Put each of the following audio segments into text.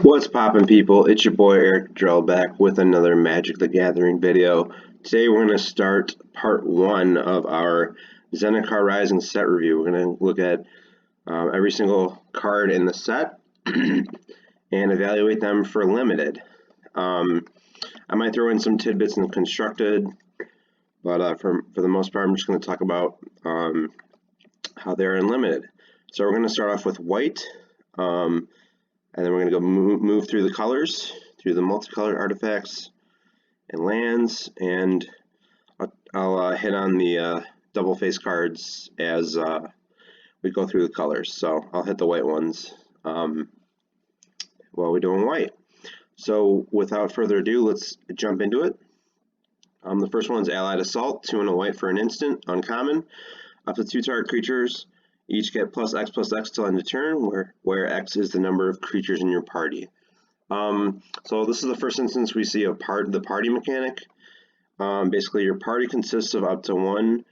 What's poppin', people? It's your boy Eric Drell back with another Magic the Gathering video. Today we're going to start part one of our Zendikar Rising set review. We're going to look at every single card in the set and evaluate them for limited. I might throw in some tidbits in constructed, but for the most part I'm just going to talk about how they're in limited. So we're going to start off with white. And then we're going to go move through the colors, through the multicolored artifacts and lands, and I'll hit on the double face cards as we go through the colors. So I'll hit the white ones while we're doing white. So without further ado, let's jump into it. The first one is Allied Assault, 2 and a white for an instant, uncommon. Up to 2 target creatures. Each get +X till end of turn, where X is the number of creatures in your party. So this is the first instance we see of the party mechanic. Basically, your party consists of up to one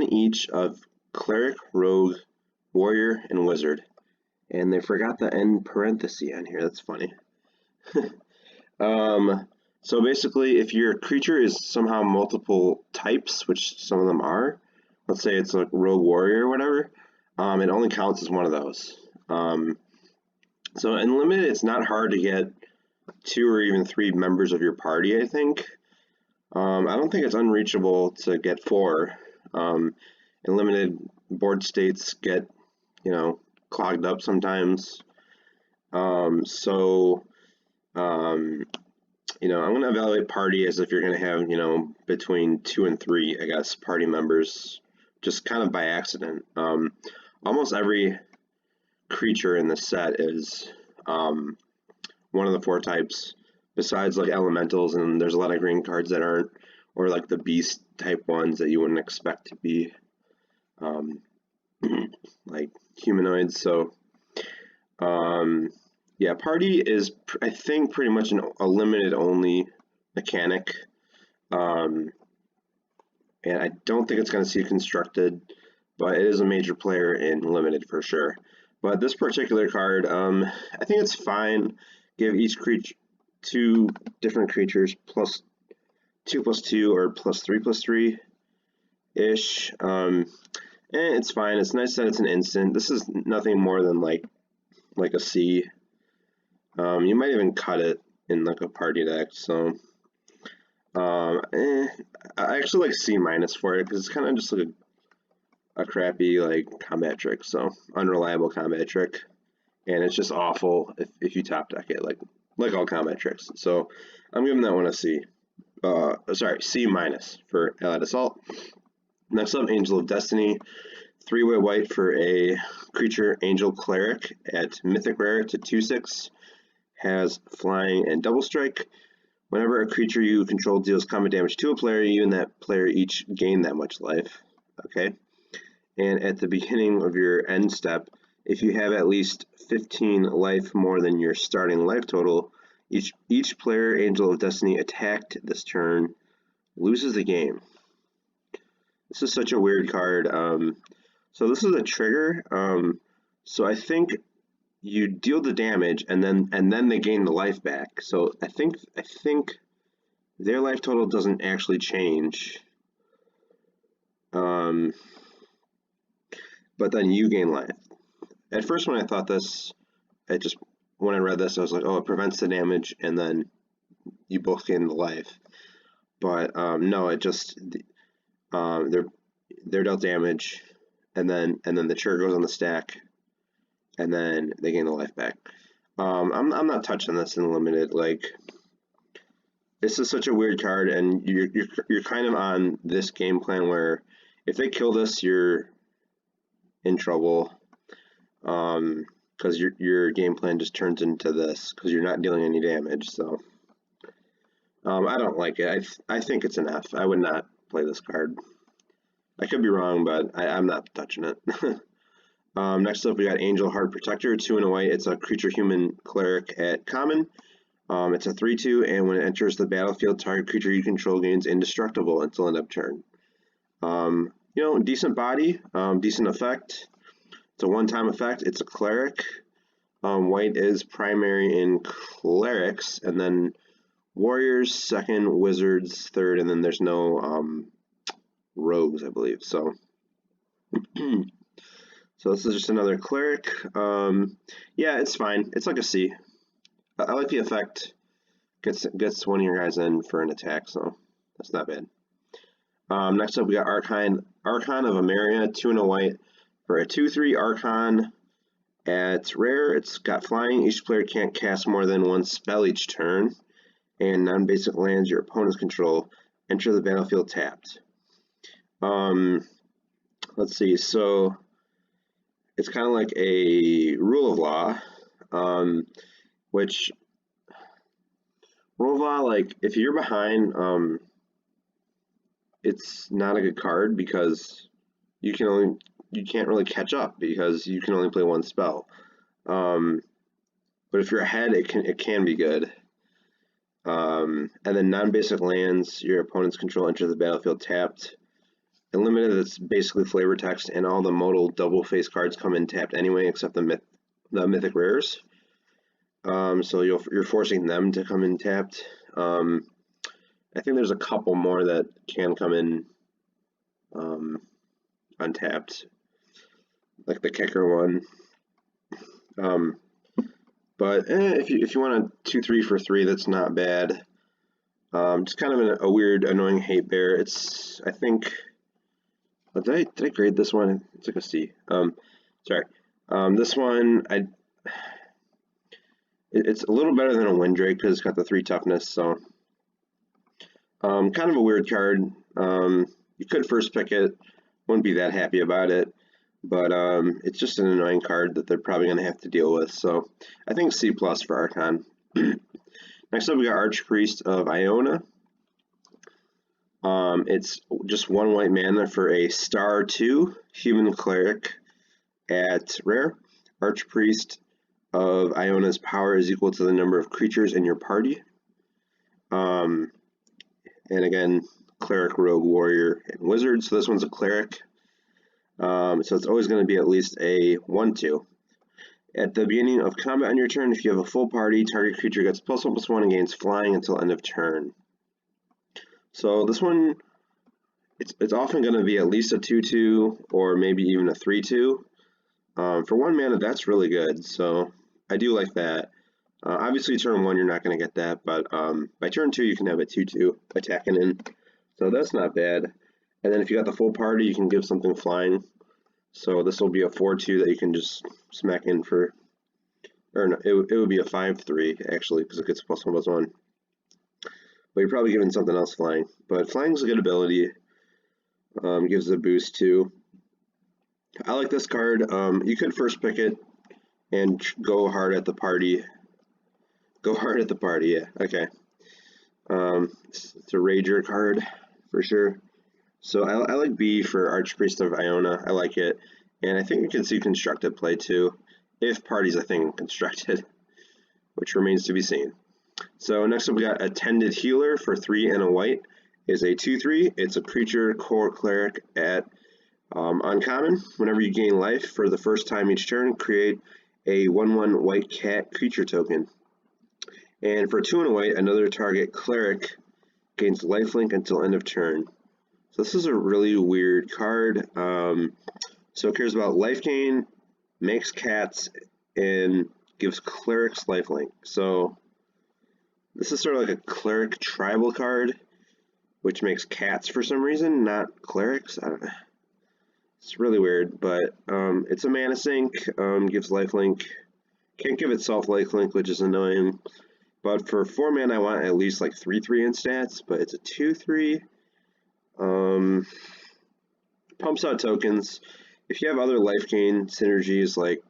each of cleric, rogue, warrior, and wizard. And they forgot the end parenthesis on here. That's funny. So basically, if your creature is somehow multiple types, which some of them are, let's say it's a rogue warrior or whatever, it only counts as one of those. So in limited, it's not hard to get 2 or even 3 members of your party, I think. I don't think it's unreachable to get 4. In limited, board states get, clogged up sometimes. I'm going to evaluate party as if you're going to have, between 2 and 3, I guess, party members, just kind of by accident. Almost every creature in the set is one of the 4 types, besides like elementals, and there's a lot of green cards that aren't, or like the beast type ones that you wouldn't expect to be like humanoids. So yeah, party is, I think, pretty much a limited only mechanic. And I don't think it's going to see constructed, but it is a major player in limited for sure. But this particular card, I think it's fine. Give each creature 2 different creatures +2/+2 or +3/3 ish. And it's fine. It's nice that it's an instant. This is nothing more than like a C. You might even cut it in like a party deck. So I actually like C- for it because it's kind of just like a crappy like combat trick. So unreliable combat trick, and it's just awful if you top deck it like all combat tricks. So I'm giving that one a C. Sorry, C- for Allied Assault. Next up, Angel of Destiny, 3 white for a creature Angel Cleric at Mythic Rare to 2/6, has flying and double strike. Whenever a creature you control deals combat damage to a player, you and that player each gain that much life. Okay. And at the beginning of your end step, if you have at least 15 life more than your starting life total, each player Angel of Destiny attacked this turn loses the game. This is such a weird card. So this is a trigger. So I think you deal the damage and then they gain the life back. So I think their life total doesn't actually change. But then you gain life. At first when I thought this, when I read this, I was like, oh, it prevents the damage and then you both gain the life. But no, it just they're dealt damage and then the trigger goes on the stack. And then they gain the life back. I'm not touching this in limited. Like, this is such a weird card, and you're kind of on this game plan where if they kill this, you're in trouble. Because your game plan just turns into this because you're not dealing any damage. So I don't like it. I think it's an F. I would not play this card. I could be wrong, but I'm not touching it. Next up, we got Angel Heart Protector, 2 and a white. It's a creature human cleric at common. It's a 3/2, and when it enters the battlefield, target creature you control gains indestructible until end of turn. Decent body, decent effect. It's a one-time effect. It's a cleric. White is primary in clerics, and then warriors second, wizards third, and then there's no rogues, I believe. So, so this is just another cleric. Yeah, it's fine. It's like a C. I like the effect. Gets one of your guys in for an attack, so that's not bad. Next up, we got Archon of Ameria, 2 and a white for a 2/3 Archon. At rare, it's got flying. Each player can't cast more than one spell each turn, and non-basic lands your opponents control enter the battlefield tapped. Let's see. So it's kind of like a rule of law, which rule of law, like if you're behind, it's not a good card because you can't really catch up because you can only play one spell. But if you're ahead, it can be good. And then non-basic lands your opponent's control enter the battlefield tapped. And limited, it's basically flavor text, and all the modal double face cards come in tapped anyway, except the mythic rares. So you're forcing them to come in tapped. I think there's a couple more that can come in untapped, like the kicker one. But if you want a 2/3 for 3, that's not bad. Just kind of a weird, annoying hate bear. It's, I think, did I grade this one? It's like a C. Sorry. This one, it's a little better than a Windrake because it's got the 3 toughness. So, kind of a weird card. You could first pick it. Wouldn't be that happy about it. But it's just an annoying card that they're probably going to have to deal with. So I think C+ for Archon. Next up, we got Archpriest of Iona. It's just 1 white mana for a star 2 human cleric at rare. Archpriest of Iona's power is equal to the number of creatures in your party. And again, cleric, rogue, warrior, and wizard. So this one's a cleric. So it's always going to be at least a 1/2. At the beginning of combat on your turn, if you have a full party, target creature gets +1/+1 and gains flying until end of turn. So this one, it's often going to be at least a 2/2 or maybe even a 3/2. For 1 mana, that's really good. So I do like that. Obviously, turn 1 you're not going to get that, but by turn 2 you can have a 2/2 attacking in. So that's not bad. And then if you got the full party, you can give something flying. So this will be a 4/2 that you can just smack in for, or no, it would be a 5/3 actually because it gets +1/+1. But you're probably giving something else flying. But flying's a good ability. Gives a boost too. I like this card. You could first pick it and go hard at the party. Go hard at the party, yeah. Okay. It's a Rager card for sure. So I like B for Archpriest of Iona. I like it. And I think you can see constructed play too. If party's a thing constructed, which remains to be seen. So next up we got Attended Healer for 3 and a white. Is a 2/3. It's a creature core cleric at uncommon. Whenever you gain life for the first time each turn, create a 1/1 white cat creature token. And for 2 and a white, another target cleric gains lifelink until end of turn. So this is a really weird card. So it cares about life gain, makes cats, and gives clerics lifelink. So this is sort of like a cleric tribal card, which makes cats for some reason, not clerics. I don't know. It's really weird, but it's a mana sink, gives lifelink. Can't give itself lifelink, which is annoying. But for 4 mana, I want at least like 3/3 in stats, but it's a 2/3. Pumps out tokens. If you have other life gain synergies, like,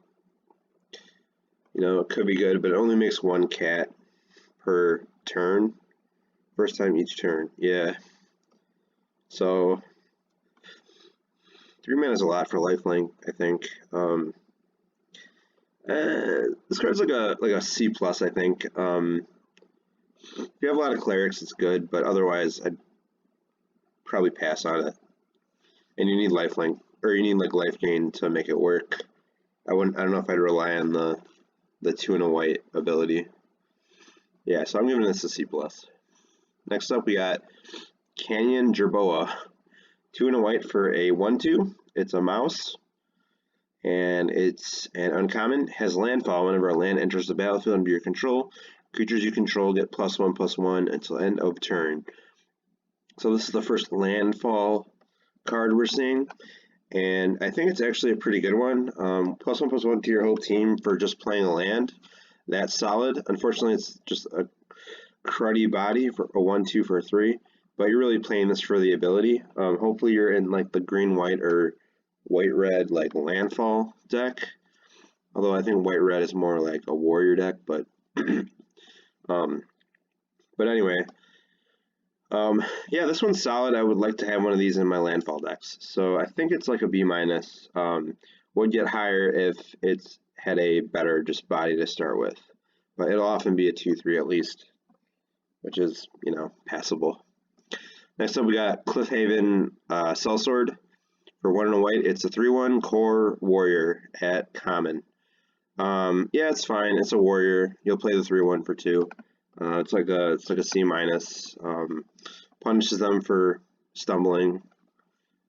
you know, it could be good, but it only makes 1 cat per turn. First time each turn, yeah. So 3 mana is a lot for lifelink, I think. This card's like a C+, I think. If you have a lot of clerics, it's good, but otherwise, I'd probably pass on it. And you need lifelink, or you need like life gain to make it work. I don't know if I'd rely on the the 2 and a white ability. Yeah, so I'm giving this a C+. Next up, we got Canyon Jerboa. 2 and a white for a 1/2. It's a mouse, and it's an uncommon. Has landfall. Whenever a land enters the battlefield under your control, creatures you control get +1/+1 until end of turn. So this is the first landfall card we're seeing, and I think it's actually a pretty good one. +1/+1 to your whole team for just playing a land. That's solid. Unfortunately, it's just a cruddy body for a 1/2 for a 3, but you're really playing this for the ability. Hopefully you're in like the green-white or white-red like landfall deck. Although I think white-red is more like a warrior deck, but anyway. Yeah, this one's solid. I would like to have one of these in my landfall decks. So I think it's like a B-. Would get higher if it's had a better just body to start with. But it'll often be a 2/3 at least, which is, passable. Next up, we got Cliffhaven Sellsword. For 1 and a white, it's a 3/1 core warrior at common. Yeah, it's fine. It's a warrior. You'll play the 3/1 for 2. It's like a C-. Punishes them for stumbling.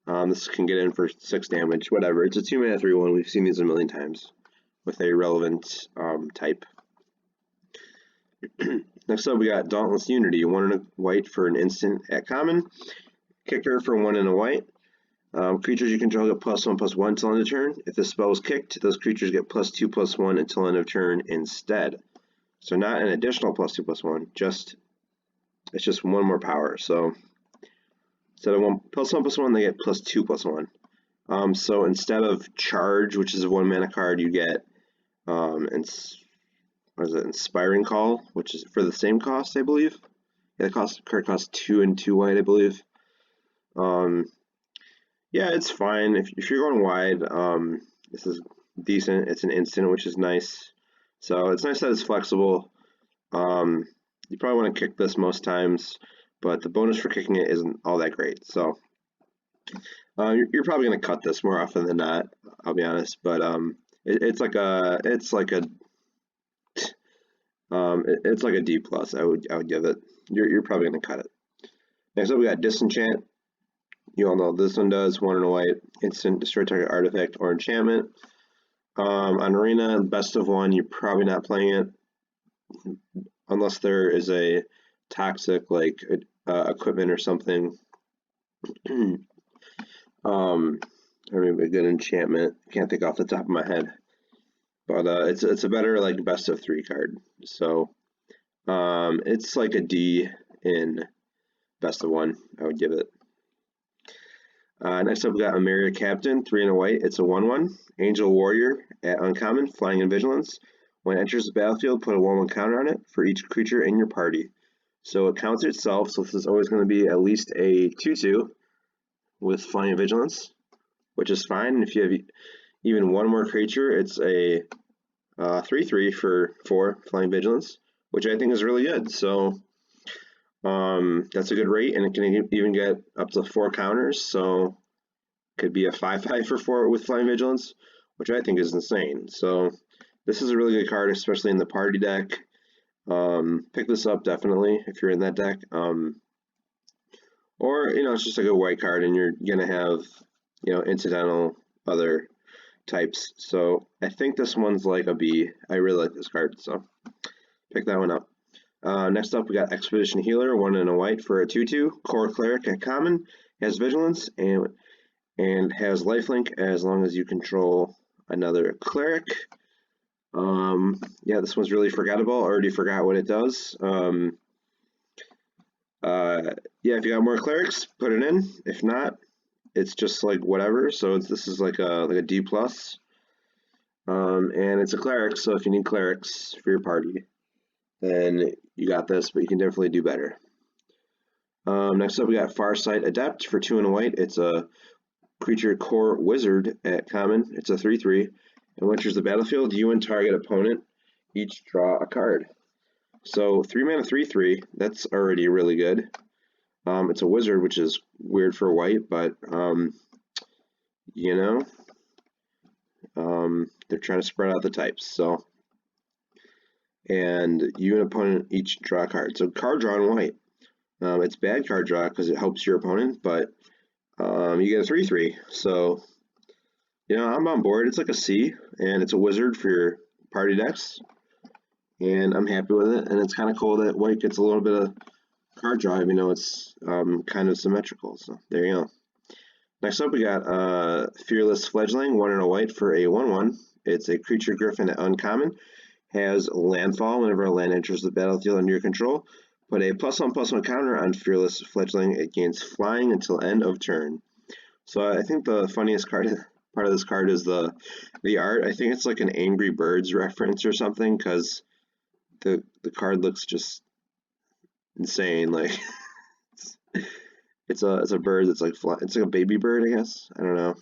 This can get in for 6 damage, whatever. It's a 2-mana 3/1. We've seen these a million times with a relevant type. Next up, we got Dauntless Unity. 1 and a white for an instant at common. Kicker for 1 and a white. Creatures you control get +1/+1 until end of turn. If the spell is kicked, those creatures get +2/+1 until end of turn instead. So not an additional +2/+1, it's just 1 more power. So instead of +1/+1, they get +2/+1. So instead of Charge, which is a 1-mana card, you get Inspiring Call, which is for the same cost, I believe. Yeah, the card costs 2 and 2 white, I believe. Yeah, it's fine. If you're going wide, this is decent. It's an instant, which is nice. So it's nice that it's flexible. You probably want to kick this most times, but the bonus for kicking it isn't all that great. So you're probably going to cut this more often than not, I'll be honest. But it's like a D+. I would give it. You're probably going to cut it. Next up, we got Disenchant. You all know what this one does. 1 and a white, instant, destroy target artifact or enchantment. On Arena, best of 1, you're probably not playing it unless there is a toxic like equipment or something. Or maybe a good enchantment. Can't think off the top of my head, but it's a better like best of 3 card. So it's like a D in best of 1. I would give it. Next up, we got Ameria Captain, 3 and a white. It's a 1/1 Angel Warrior at uncommon, flying and vigilance. When it enters the battlefield, put a 1/1 counter on it for each creature in your party. So it counts itself. So this is always going to be at least a 2/2 with flying and vigilance, which is fine. If you have even 1 more creature, it's a 3/3 for 4 flying vigilance, which I think is really good. So that's a good rate, and it can even get up to 4 counters, so it could be a 5/5 for 4 with Flying Vigilance, which I think is insane. So this is a really good card, especially in the party deck. Pick this up definitely if you're in that deck. Or, it's just a good white card, and you're going to have, incidental other types. So I think this one's like a B. I really like this card, so pick that one up. Next up, we got Expedition Healer, 1 and a white for a 2/2 core cleric at common. Has vigilance and has lifelink as long as you control another cleric. Yeah, this one's really forgettable. I already forgot what it does. Yeah, if you got more clerics, put it in. If not, it's just like whatever. So this is like a D+. And it's a cleric, so if you need clerics for your party, then you got this, but you can definitely do better. Next up, we got Farsight Adept for 2 and a white. It's a creature core wizard at common. It's a 3/3. And when it enters the battlefield, you and target opponent each draw a card. So 3-mana 3/3, that's already really good. It's a wizard, which is weird for white, but they're trying to spread out the types. So and you and opponent each draw a card. So card draw in white. It's bad card draw because it helps your opponent, but you get a 3/3. So, I'm on board. It's like a C, and it's a wizard for your party decks, and I'm happy with it. And it's kind of cool that white gets a little bit of card draw, even though it's kind of symmetrical. So there you go. Next up, we got Fearless Fledgling, 1 and a white for a 1/1. It's a creature griffin at uncommon. Has landfall whenever a land enters the battlefield under your control. Put a +1/+1 counter on Fearless Fledgling. It gains flying until end of turn. So I think the funniest part of this card is the art. I think it's like an Angry Birds reference or something, because the card looks just insane. Like it's a bird that's like it's like a baby bird, I guess. I don't know.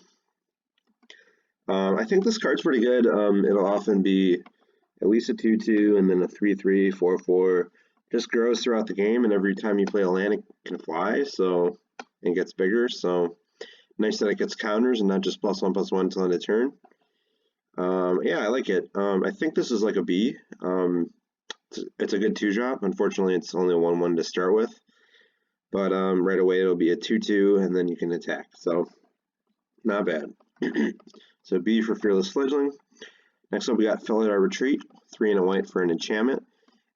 I think this card's pretty good. It'll often be at least a 2/2 and then a 3/3, 4/4. Just grows throughout the game, and every time you play a land, it can fly, so and gets bigger. So nice that it gets counters and not just +1/+1 until end of turn. Yeah, I like it. I think this is like a B. It's a good 2-drop. Unfortunately, it's only a 1/1 to start with, but right away it'll be a 2/2, and then you can attack. So not bad. So B for Fearless Fledgling. Next up, we got Felidar Retreat, 3 and a white for an enchantment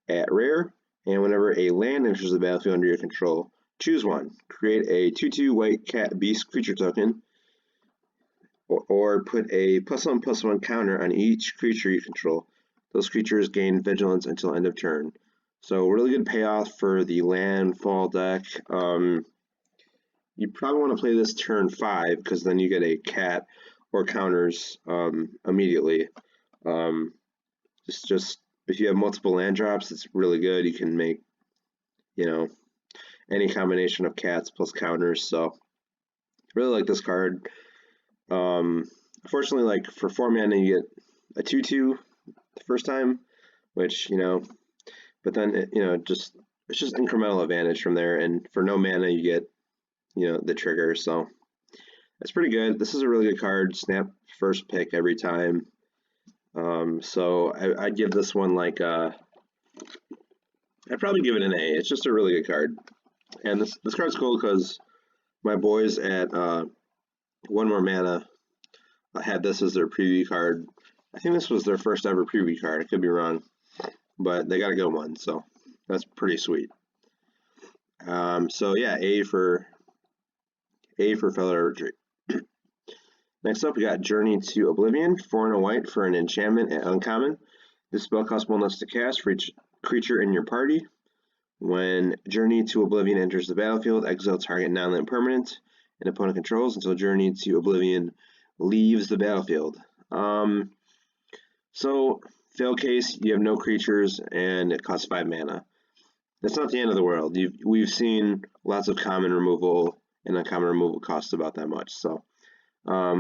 at rare, and whenever a land enters the battlefield under your control, choose one. Create a 2/2 white cat beast creature token, or put a +1/+1 counter on each creature you control. Those creatures gain vigilance until end of turn. So really good payoff for the landfall deck. You probably want to play this turn 5, because then you get a cat or counters immediately. Just if you have multiple land drops, it's really good. You can make, any combination of cats plus counters. So really like this card. Unfortunately, like for 4 mana, you get a 2/2 the first time, which but then it's just incremental advantage from there. And for no mana, you get the trigger. So that's pretty good. This is a really good card. Snap first pick every time. So I'd give this one like I'd probably give it an A. It's just a really good card, and this card's cool because my boys at One More Mana had this as their preview card. I think this was their first ever preview card. I could be wrong, but they got a good one, so that's pretty sweet. So yeah, A for Felidar Retreat. Next up, we got Journey to Oblivion, 4 and a white for an enchantment at uncommon. This spell costs 1 less to cast for each creature in your party. When Journey to Oblivion enters the battlefield, exile target non-land permanent and opponent controls until Journey to Oblivion leaves the battlefield. So, fail case, you have no creatures and it costs 5 mana. That's not the end of the world. We've seen lots of common removal, and uncommon removal costs about that much. So,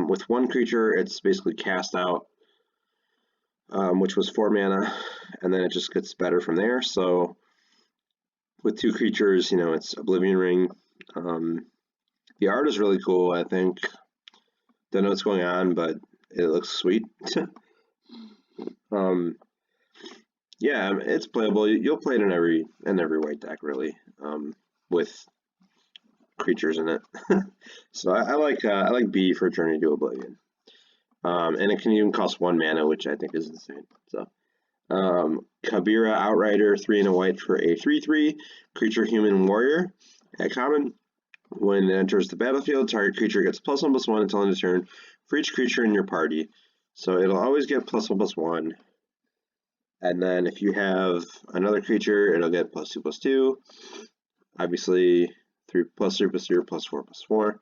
with one creature, it's basically cast out, which was 4 mana, and then it just gets better from there. So with 2 creatures, it's Oblivion Ring. The art is really cool, I think. Don't know what's going on, but it looks sweet. Yeah, it's playable. You'll play it in every white deck, really, with creatures in it. So I like B for Journey to Oblivion, and it can even cost 1 mana, which I think is insane. So Kabira Outrider, 3 and a white for a 3/3 creature human warrior at common. When it enters the battlefield, target creature gets +1/+1 until end of turn for each creature in your party. So it'll always get +1/+1. And then if you have another creature, it'll get +2/+2. Obviously, 3+3/3 +4/+4.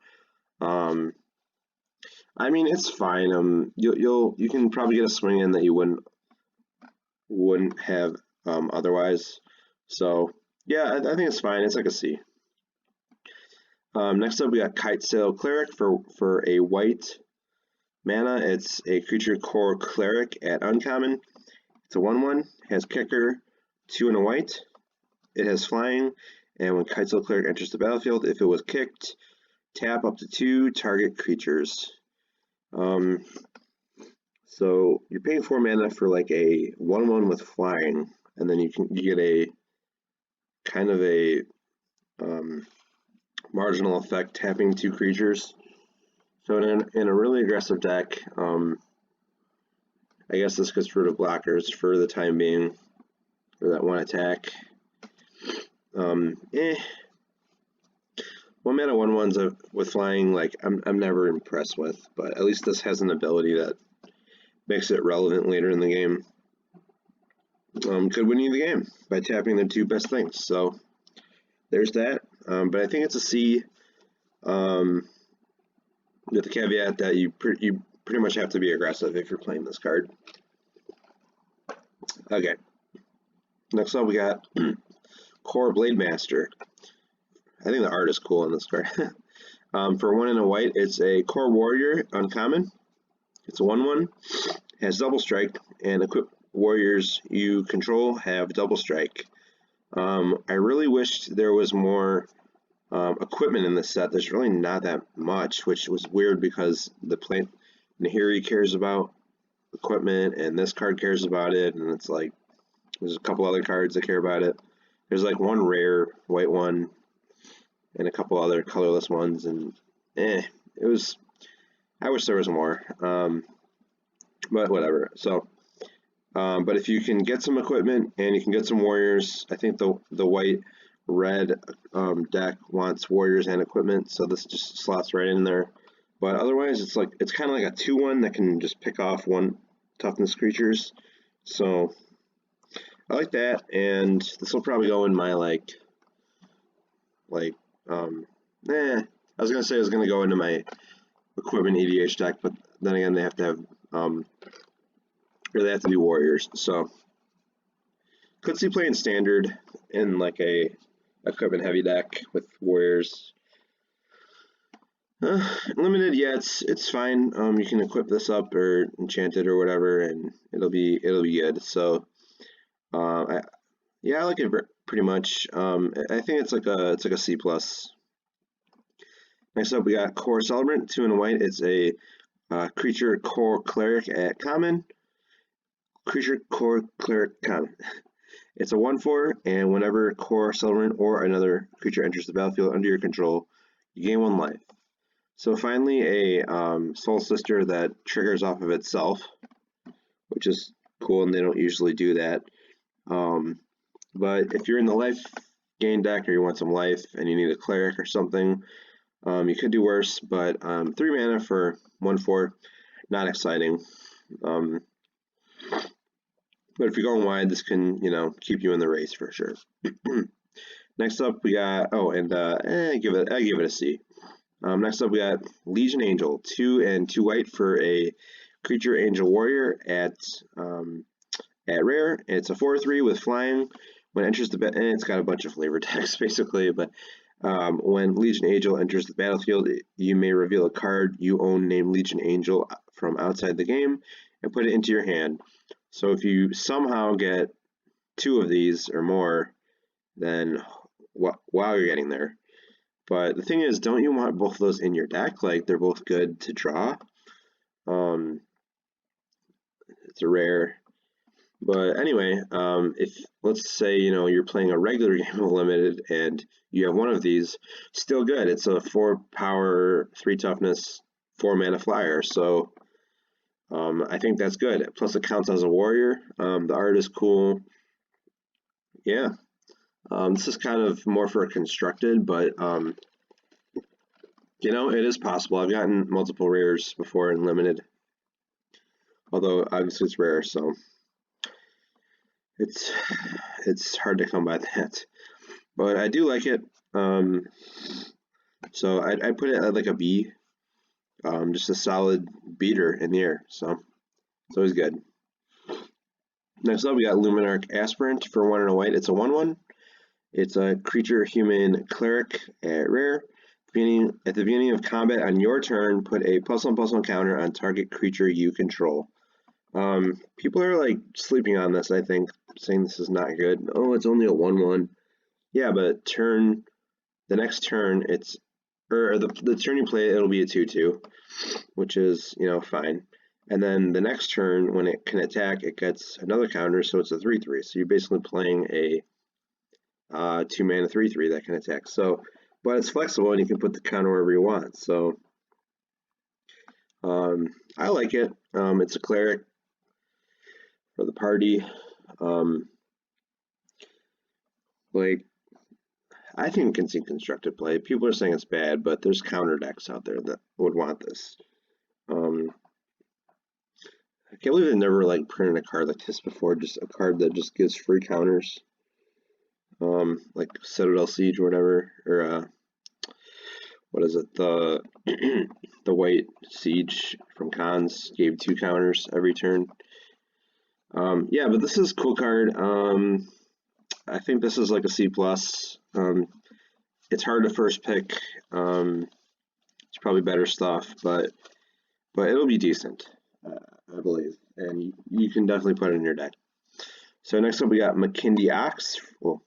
I mean, it's fine. You can probably get a swing in that you wouldn't have otherwise. So yeah, I think it's fine. It's like a C. Next up, we got Kitesail Cleric for a white mana. It's a creature core cleric at uncommon. It's a 1/1, has kicker, 2 and a white. It has flying, and when Kitesail Cleric enters the battlefield, if it was kicked, tap up to 2 target creatures. So you're paying 4 mana for like a 1/1 with flying. and then you get a kind of a marginal effect tapping 2 creatures. So in a really aggressive deck, I guess this gets rid of blockers for the time being, for that one attack. 1 mana 1/1s with flying, like I'm never impressed with, but at least this has an ability that makes it relevant later in the game. Could win you the game by tapping the 2 best things. So there's that. But I think it's a C, with the caveat that you pretty much have to be aggressive if you're playing this card. Okay. Next up, we got Core Blade Master. I think the art is cool on this card. For 1 and a white, it's a Core Warrior, uncommon. It's a 1/1, has double strike, and equipped warriors you control have double strike. I really wished there was more equipment in this set. There's really not that much, which was weird because the plant Nahiri cares about equipment, and this card cares about it, and it's like there's a couple other cards that care about it. There's like one rare white one and a couple other colorless ones, and it was. I wish there was more, but whatever. So, but if you can get some equipment and you can get some warriors, I think the white-red deck wants warriors and equipment, so this just slots right in there. But otherwise, it's kind of like a 2/1 that can just pick off 1 toughness creatures. So I like that, and this will probably go in my I was gonna say I was gonna go into my equipment EDH deck, but then again they have to have or they have to be warriors. So could see playing standard in like a equipment heavy deck with warriors. Limited, yeah, it's fine. You can equip this up or enchant it or whatever, and it'll be good. So I like it pretty much. I think it's like a C plus. Next up, we got Core Celebrant, 2 and a white. It's a creature core cleric at common. Creature core cleric common. It's a 1/4, and whenever Core Celebrant or another creature enters the battlefield under your control, you gain 1 life. So finally, a Soul Sister that triggers off of itself, which is cool, and they don't usually do that. But if you're in the life gain deck or you want some life and you need a cleric or something, you could do worse, but 3 mana for 1/4, not exciting. But if you're going wide, this can, keep you in the race for sure. Next up, we got I give it a C. Next up, we got Legion Angel, 2 and 2 white for a creature angel warrior at rare. It's a 4/3 with flying. When it enters and it's got a bunch of flavor text basically, but when Legion Angel enters the battlefield, you may reveal a card you own named Legion Angel from outside the game and put it into your hand. So if you somehow get 2 of these or more, then wow, you're getting there. But the thing is, don't you want both of those in your deck? Like, they're both good to draw. It's a rare. But anyway, if let's say you're playing a regular game of limited and you have 1 of these, still good. It's a 4 power, 3 toughness, 4 mana flyer. So I think that's good. Plus it counts as a warrior. The art is cool. Yeah. This is kind of more for a constructed, but it is possible. I've gotten multiple rares before in limited, although obviously it's rare, so it's hard to come by that. But I do like it. So I put it at like a B. Just a solid beater in the air. So it's always good. Next up, we got Luminarch Aspirant for 1 and a white. It's a 1/1. It's a creature human cleric at rare. At the beginning of combat on your turn, put a +1/+1 counter on target creature you control. People are like sleeping on this, I think, saying this is not good. Oh, it's only a 1/1. Yeah, but the next turn, the turn you play, it'll be a 2/2, which is, fine. And then the next turn, when it can attack, it gets another counter, so it's a 3/3. So you're basically playing a 2-mana 3/3 that can attack. So, but it's flexible and you can put the counter wherever you want. So I like it. It's a cleric for the party. Like, I think it can see constructed play. People are saying it's bad, but there's counter decks out there that would want this. I can't believe they never like printed a card like this before. Just a card that just gives free counters, like Citadel Siege or whatever, or what is it? The the white Siege from Cons gave 2 counters every turn. Yeah, but this is a cool card. I think this is like a C plus. It's hard to first pick. It's probably better stuff, but it'll be decent, I believe, and you can definitely put it in your deck. So next up we got McKindy Ox. Well,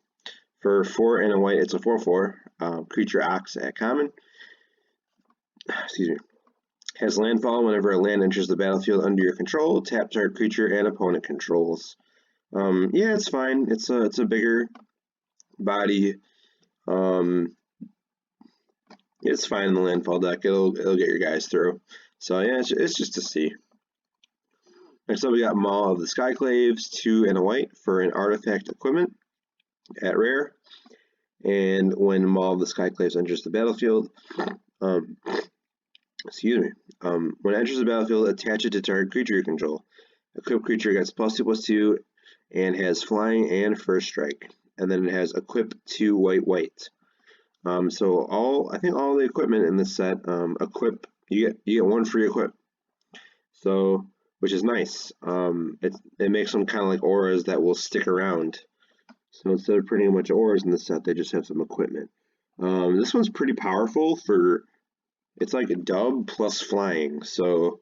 for 4 and a white, it's a 4/4 creature Ox at common. Excuse me. Has landfall whenever a land enters the battlefield under your control. Tap target creature and opponent controls. Yeah, it's fine. It's a bigger body. It's fine in the landfall deck. It'll get your guys through. So yeah, it's just a C. Next up we got Maw of the Skyclaves, 2 and a white for an artifact equipment at rare. And when Maw of the Skyclaves enters the battlefield, excuse me, when it enters the battlefield, attach it to target creature you control. Equipped creature gets +2/+2 and has flying and first strike. And then it has equip 2 white. So I think all the equipment in this set, equip, you get 1 free equip. So, which is nice. It makes them kind of like auras that will stick around. So instead of printing a bunch of auras in the set, they just have some equipment. This one's pretty powerful for, it's like a dub plus flying, so,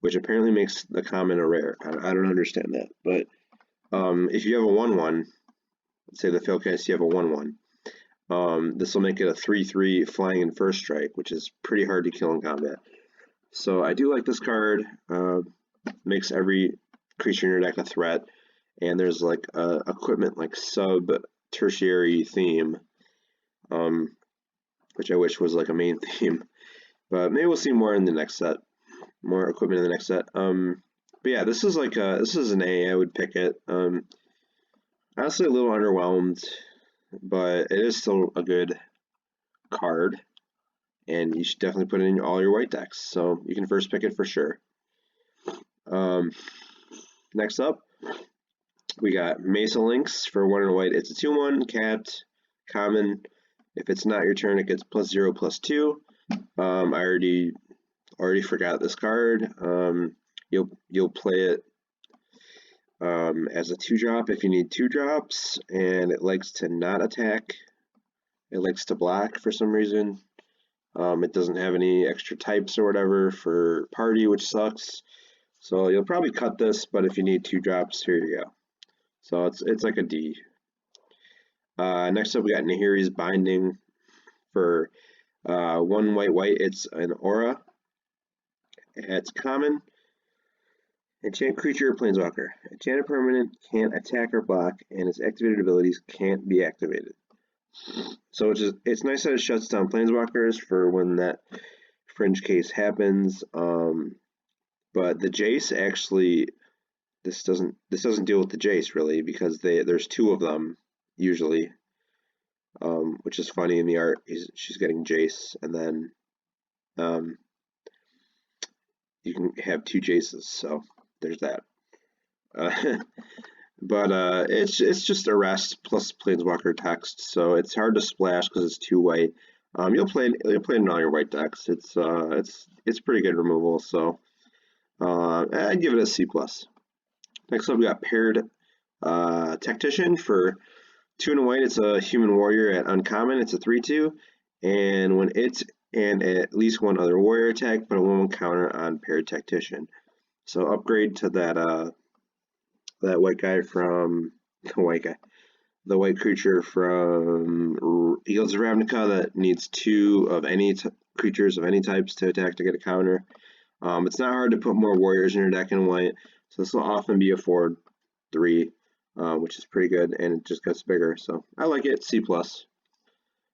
which apparently makes the common a rare. I don't understand that, but if you have a 1/1, let's say the Failcast, you have a 1/1. This will make it a 3/3 flying and first strike, which is pretty hard to kill in combat. So I do like this card. Makes every creature in your deck a threat, and there's like a equipment like sub-tertiary theme, which I wish was like a main theme. But maybe we'll see more in the next set. More equipment in the next set. But yeah, this is like this is an A. I would pick it. Honestly, a little underwhelmed, but it is still a good card, and you should definitely put it in all your white decks. So you can first pick it for sure. Next up, we got Mesa Lynx for 1 and a white. It's a 2/1 cat, common. If it's not your turn, it gets +0/+2. I already forgot this card. You'll play it as a 2-drop if you need 2 drops, and it likes to not attack. It likes to block for some reason. It doesn't have any extra types or whatever for party, which sucks. So you'll probably cut this, but if you need 2 drops, here you go. So it's like a D. Next up, we got Nahiri's Binding for 1 white. It's an aura. It's common. Enchant creature or planeswalker. Enchanted permanent can't attack or block, and its activated abilities can't be activated. So it's nice that it shuts down planeswalkers for when that fringe case happens. But the Jace actually, this doesn't deal with the Jace really, because there's 2 of them usually, which is funny in the art. She's getting Jace, and then you can have 2 Jaces. So there's that. But it's just arrest plus planeswalker text, so it's hard to splash because it's 2 white. You'll play it in all your white decks. It's pretty good removal. So I'd give it a C plus. Next up, we got Paired Tactician for 2 and a white. It's a human warrior at uncommon. It's a 3/2, and when it's and at least 1 other warrior attack, put a 1/1 counter on Paired Tactician. So upgrade to that white guy from the white creature from Eagles of Ravnica that needs 2 of any creatures of any types to attack to get a counter. It's not hard to put more warriors in your deck in white, so this will often be a 4/3, which is pretty good, and it just gets bigger. So I like it. C+.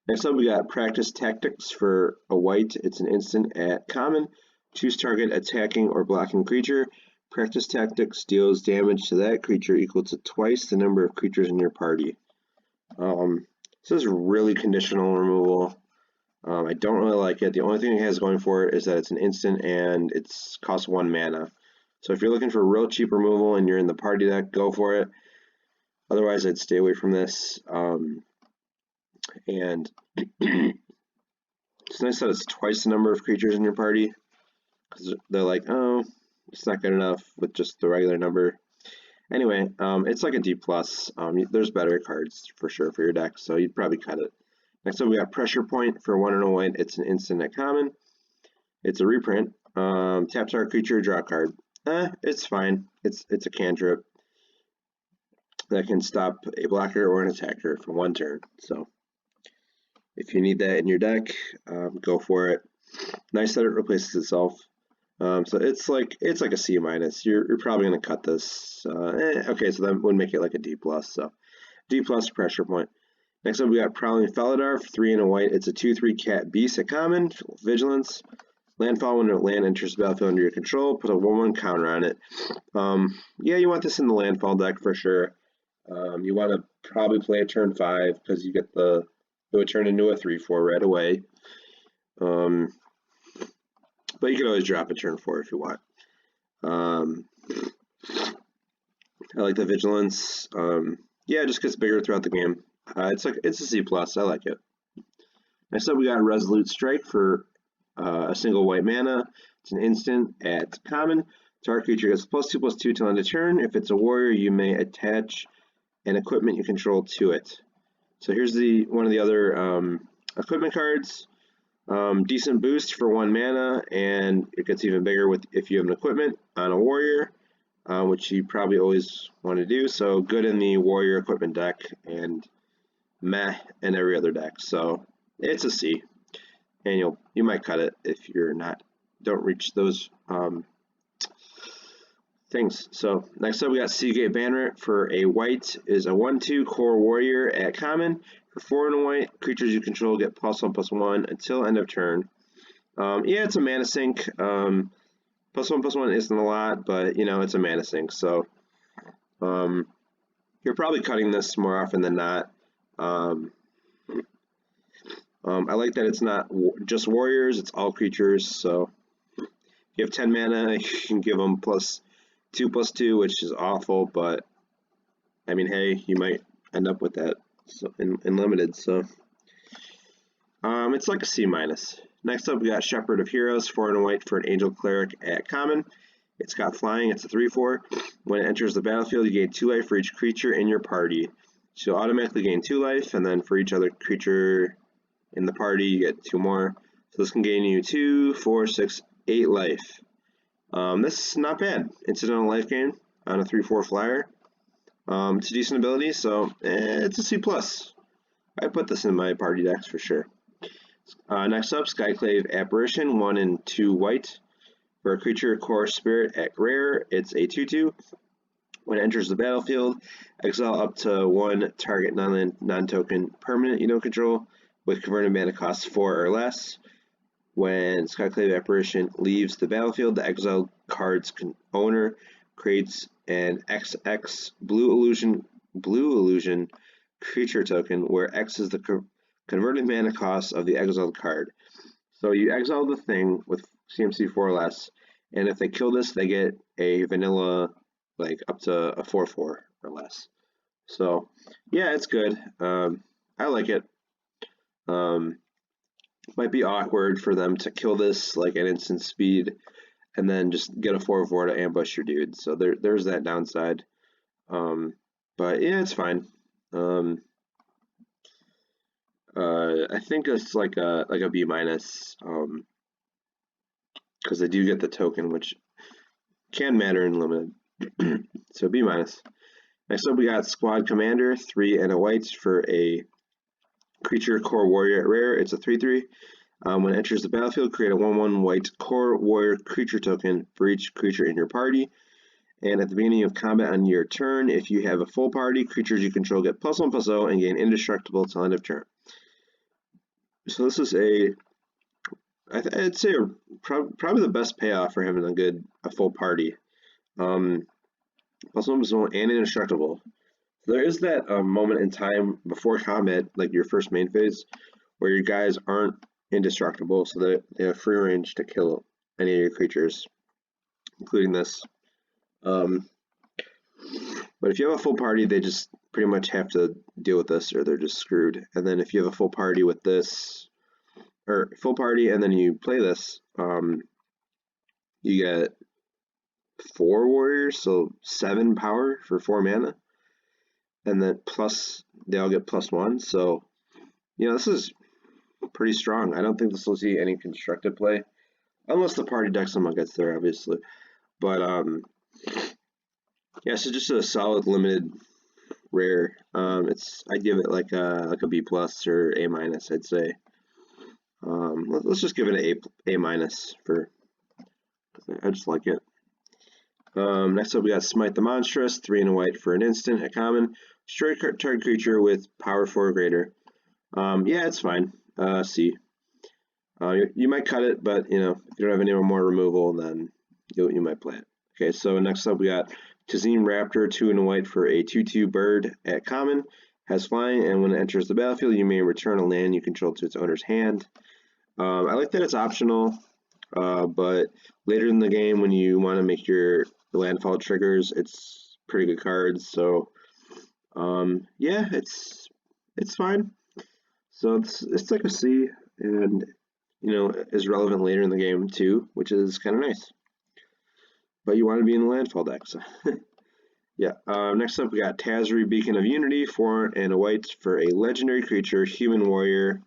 Next up, we got Practice Tactics for a white. It's an instant at common. Choose target attacking or blocking creature. Practice Tactics deals damage to that creature equal to twice the number of creatures in your party. This is really conditional removal. I don't really like it. The only thing it has going for it is that it's an instant and it's costs 1 mana. So if you're looking for real cheap removal and you're in the party deck, go for it. Otherwise, I'd stay away from this. And it's nice that it's twice the number of creatures in your party, because they're like, oh, it's not good enough with just the regular number. Anyway, it's like a D+. There's better cards for sure for your deck, so you'd probably cut it. Next up, we got Pressure Point for 1 and a white. It's an instant at common. It's a reprint. Tap target creature, draw a card. It's fine. It's a cantrip that can stop a blocker or an attacker for 1 turn. So if you need that in your deck, go for it. Nice that it replaces itself. So it's like a C-. You're probably gonna cut this. Okay, so that would make it like a D+. So D+ Pressure Point. Next up, we got Prowling Felidar for 3 and a white. It's a 2/3 cat beast at common. Vigilance. Landfall when land enters the battlefield under your control. Put a 1/1 counter on it. Yeah, you want this in the landfall deck for sure. You want to probably play a turn 5 because you get it would turn into a 3/4 right away. But you can always drop a turn 4 if you want. I like the Vigilance. Yeah, it just gets bigger throughout the game. It's a C+. I like it. Next up, we got Resolute Strike for a single white mana. It's an instant at common. Target creature gets +2/+2 till end of turn. If it's a warrior, you may attach an equipment you control to it. So here's one of the other equipment cards. Decent boost for 1 mana, and it gets even bigger if you have an equipment on a warrior, which you probably always want to do. So good in the warrior equipment deck, and meh in every other deck. So it's a C, and you might cut it if you're don't reach those things. So next up, we got Seagate Banner for a white. Is a 1/2 core warrior at common. For 4 and a white, creatures you control get +1/+1 until end of turn. Yeah, it's a mana sink. +1/+1 isn't a lot, but it's a mana sink. So you're probably cutting this more often than not. I like that it's not just warriors; it's all creatures. So if you have 10 mana, you can give them +2/+2, which is awful, but I mean, hey, you might end up with that in limited. So it's like a C-. Next up, we got Shepherd of Heroes, 4 and a white for an Angel Cleric at common. It's got flying. It's a 3/4. When it enters the battlefield, you gain 2 life for each creature in your party. So you'll automatically gain 2 life, and then for each other creature in the party, you get 2 more. So this can gain you 2, 4, 6, 8 life. This is not bad. Incidental life gain on a 3/4 flyer. It's a decent ability, so it's a C+. I put this in my party decks for sure. Next up, Skyclave Apparition, 1 and 2 white. For a creature core spirit at rare, it's a 2/2. When it enters the battlefield, exile up to 1 target non-token permanent you don't control with converted mana cost 4 or less. When Skyclave Apparition leaves the battlefield, the exiled card's owner creates an XX blue illusion creature token, where X is the converted mana cost of the exiled card. So you exile the thing with CMC 4 or less, and if they kill this, they get a vanilla, like up to a 4/4 or less. So yeah, it's good. I like it. Might be awkward for them to kill this like at instant speed and then just get a 4/4 to ambush your dude. So there's that downside. But yeah, it's fine. I think it's like a B-, because they do get the token, which can matter in limited. So B-. Next up, we got Squad Commander, 3 and a white for a creature core warrior at rare. It's a 3/3. When it enters the battlefield, create a 1/1 white core warrior creature token for each creature in your party. And at the beginning of combat on your turn, if you have a full party, creatures you control get +1/+0 and gain indestructible till end of turn. So this is I'd say probably the best payoff for having a full party. +1/+0 and indestructible. There is that moment in time before combat, like your first main phase, where your guys aren't indestructible, so they have free range to kill any of your creatures, including this. But if you have a full party, they just pretty much have to deal with this, or they're just screwed. And then if you have a full party with this, or full party, and then you play this, you get 4 warriors, so 7 power for 4 mana, and then plus they all get +1. So this is pretty strong. I don't think this will see any constructed play, unless the party deck someone gets there, obviously. But yeah, so just a solid limited rare. I'd give it like a B+ or A-, I'd say. Let's just give it an A- for. I just like it. Next up, we got Smite the Monstrous, 3 and a white for an instant, a common. Destroy target creature with power 4 or greater. Yeah, it's fine. C. You might cut it, but if you don't have any more removal, then you might play it. Okay, so next up we got Tazim Raptor, 2 and a white for a 2/2 bird at common. Has flying, and when it enters the battlefield, you may return a land you control to its owner's hand. I like that it's optional, but later in the game when you want to make your landfall triggers, it's pretty good cards. So yeah, it's fine. So it's like a C, and is relevant later in the game too, which is kind of nice. But you want to be in the landfall deck, so yeah. Next up, we got Tazri, Beacon of Unity, 4 and a white for a legendary creature, human warrior.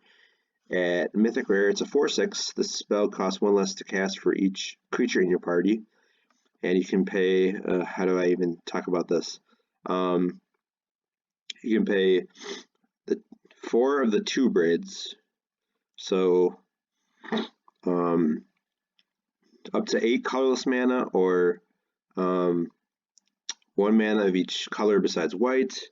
At Mythic Rare, it's a 4/6. This spell costs 1 less to cast for each creature in your party, and you can pay. How do I even talk about this? You can pay the 4 of the 2 braids, so up to 8 colorless mana, or 1 mana of each color besides white,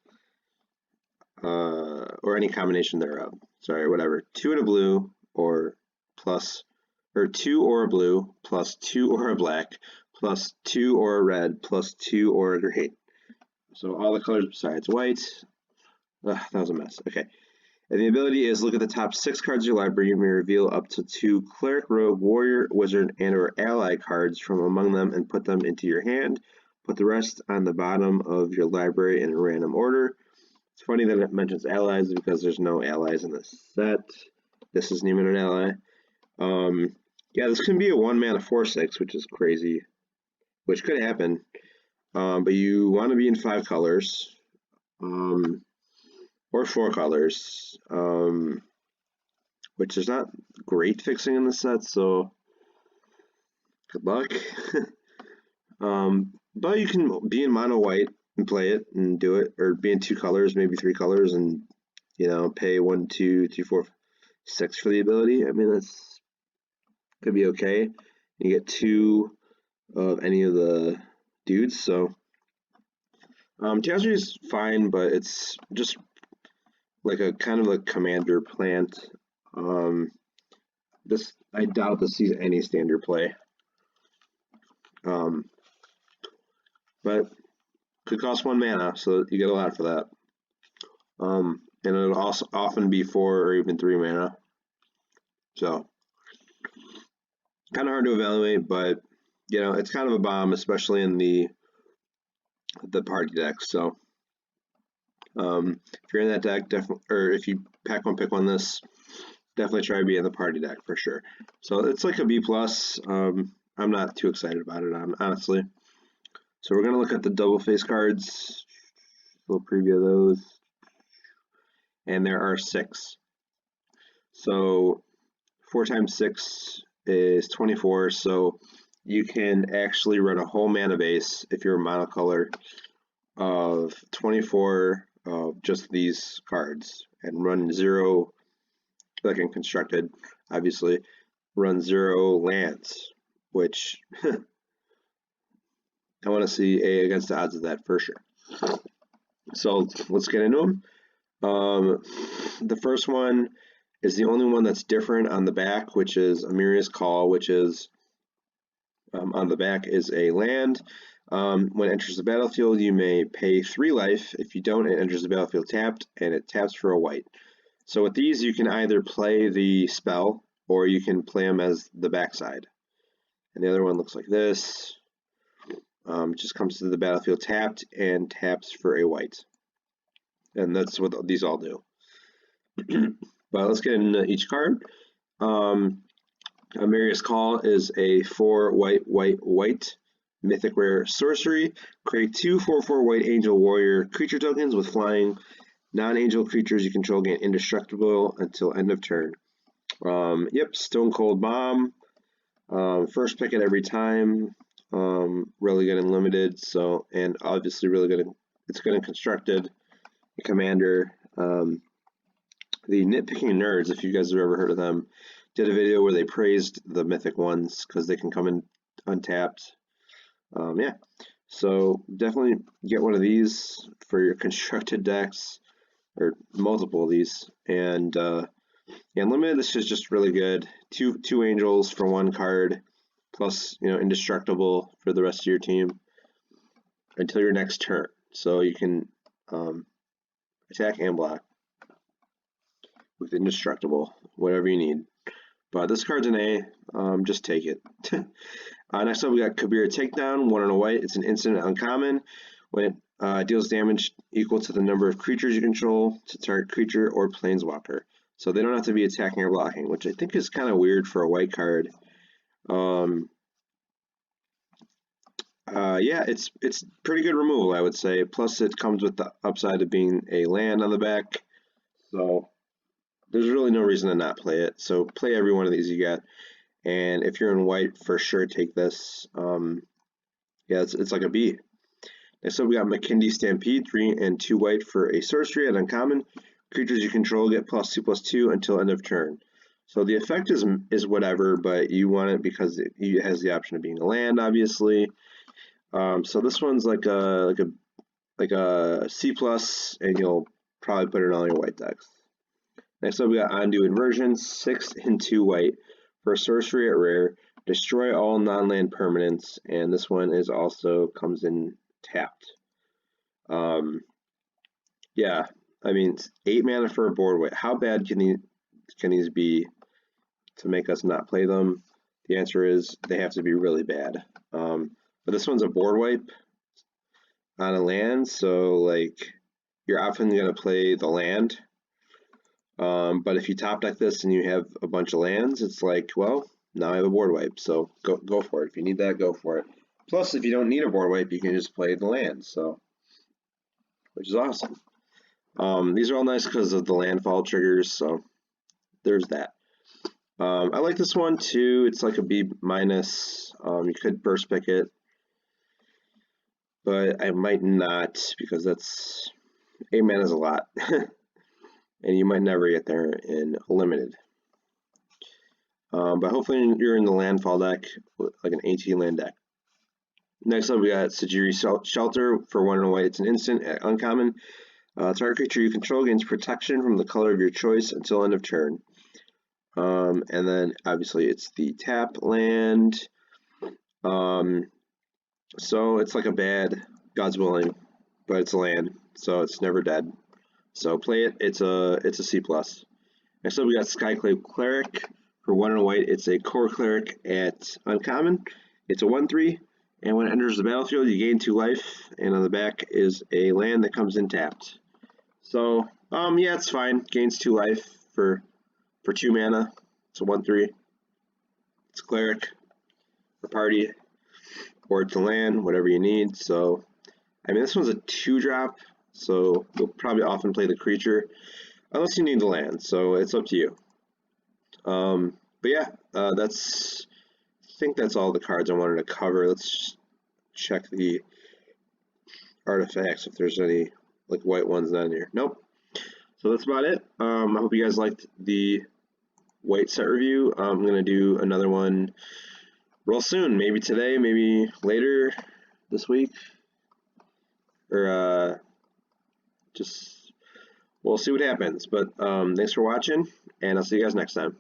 or any combination thereof. Sorry, whatever. 2 and a blue, or 2 or a blue, plus 2 or a black, plus 2 or a red, plus 2 or a green. So all the colors besides white. That was a mess. Okay. And the ability is look at the top 6 cards of your library. You may reveal up to 2 Cleric, Rogue, Warrior, Wizard, and or Ally cards from among them and put them into your hand. Put the rest on the bottom of your library in a random order. It's funny that it mentions allies because there's no allies in this set. This isn't even an ally. Yeah, this can be a 1 mana 4/6, which is crazy, which could happen. But you want to be in 5 colors, or 4 colors, which is not great fixing in this set, so good luck. But you can be in mono white and play it and do it, or be in 2 colors, maybe 3 colors, and pay 1, 2, 3, 4, 6 for the ability. I mean, that's could be okay. You get 2 of any of the dudes, so Tazri is fine, but it's just like a kind of a commander plant. I doubt this sees any standard play. But could cost 1 mana, so you get a lot for that. And it'll also often be 4 or even 3 mana. So kind of hard to evaluate, but it's kind of a bomb, especially in the party deck. So if you're in that deck, definitely, or if you pack one, pick one, this definitely try to be in the party deck for sure. So it's like a B+. I'm not too excited about it, honestly. So we're gonna look at the double face cards. A little preview of those, and there are 6. So 4 times 6 is 24. So you can actually run a whole mana base if you're a monocolor of 24 of just these cards and run 0 like in constructed. obviously, run 0 lands, which I want to see against the odds of that for sure. So let's get into them. The first one is the only one that's different on the back, which is Amiria's Call, which is on the back is a land. When it enters the battlefield, you may pay 3 life. If you don't, it enters the battlefield tapped, and it taps for a white. So with these, you can either play the spell, or you can play them as the backside. And the other one looks like this. It just comes to the battlefield tapped, and taps for a white. And that's what these all do. But let's get into each card. Amiria's Call is a 4 white mythic rare sorcery. Create 2 4/4 white angel warrior creature tokens with flying. Non-angel creatures you control gain indestructible until end of turn. Yep, Stone Cold Bomb. First pick it every time. Really good and limited. So, and obviously really good. It's good and constructed. Commander. The Nitpicking Nerds, if you guys have ever heard of them, did a video where they praised the mythic ones because they can come in untapped. Yeah, so definitely get one of these for your constructed decks, or multiple of these. And limited, this is just really good. Two angels for 1 card, plus indestructible for the rest of your team until your next turn. So you can attack and block with indestructible, whatever you need. But this card's an A, just take it. Next up we got Kabir Takedown, 1 and a white. It's an instant uncommon. When it deals damage equal to the number of creatures you control to target creature or planeswalker. So they don't have to be attacking or blocking, which I think is kind of weird for a white card. Yeah, it's pretty good removal, I would say. Plus it comes with the upside of being a land on the back. So there's really no reason to not play it. So play every one of these you get. And if you're in white, for sure take this. Yeah, it's like a B. Next up we got McKindy Stampede, 3 and 2 white for a sorcery at uncommon. Creatures you control get +2/+2 until end of turn. So the effect is whatever, but you want it because it has the option of being a land, obviously. So this one's like a C+, and you'll probably put it on all your white decks. Next up we got Undo Inversion, 6 and 2 white for sorcery at rare. Destroy all non-land permanents, and this one is also comes in tapped. Yeah, I mean 8 mana for a board wipe. How bad can these be to make us not play them? The answer is they have to be really bad. But this one's a board wipe on a land, so like you're often gonna play the land. But if you top deck this and you have a bunch of lands, it's like, well, now I have a board wipe, so go for it. If you need that, go for it. Plus, if you don't need a board wipe, you can just play the land, so which is awesome. These are all nice because of the landfall triggers, so there's that. I like this one too. It's like a B-. You could burst pick it, but I might not because that's 8 mana is a lot. And you might never get there in limited. But hopefully you're in the landfall deck, like an 18 land deck. Next up we got Sajiri Shelter for 1 and a white. It's an instant uncommon. Target creature you control gains protection from the color of your choice until end of turn. And then obviously it's the tap land. So it's like a bad God's Willing, but it's a land, so it's never dead. So play it. It's a C+. Next up we got Skyclave Cleric for 1 and a white. It's a core cleric at uncommon. It's a 1/3, and when it enters the battlefield, you gain 2 life. And on the back is a land that comes in tapped. So yeah, it's fine. Gains 2 life for 2 mana. It's a 1/3. It's a cleric for party, or it's a land, whatever you need. So I mean, this one's a 2-drop. So you'll probably often play the creature, unless you need the land, so it's up to you. But yeah, I think that's all the cards I wanted to cover. Let's check the artifacts if there's any like white ones down here. Nope. So that's about it. I hope you guys liked the white set review. I'm going to do another one real soon, maybe today, maybe later this week, or just we'll see what happens. But thanks for watching, and I'll see you guys next time.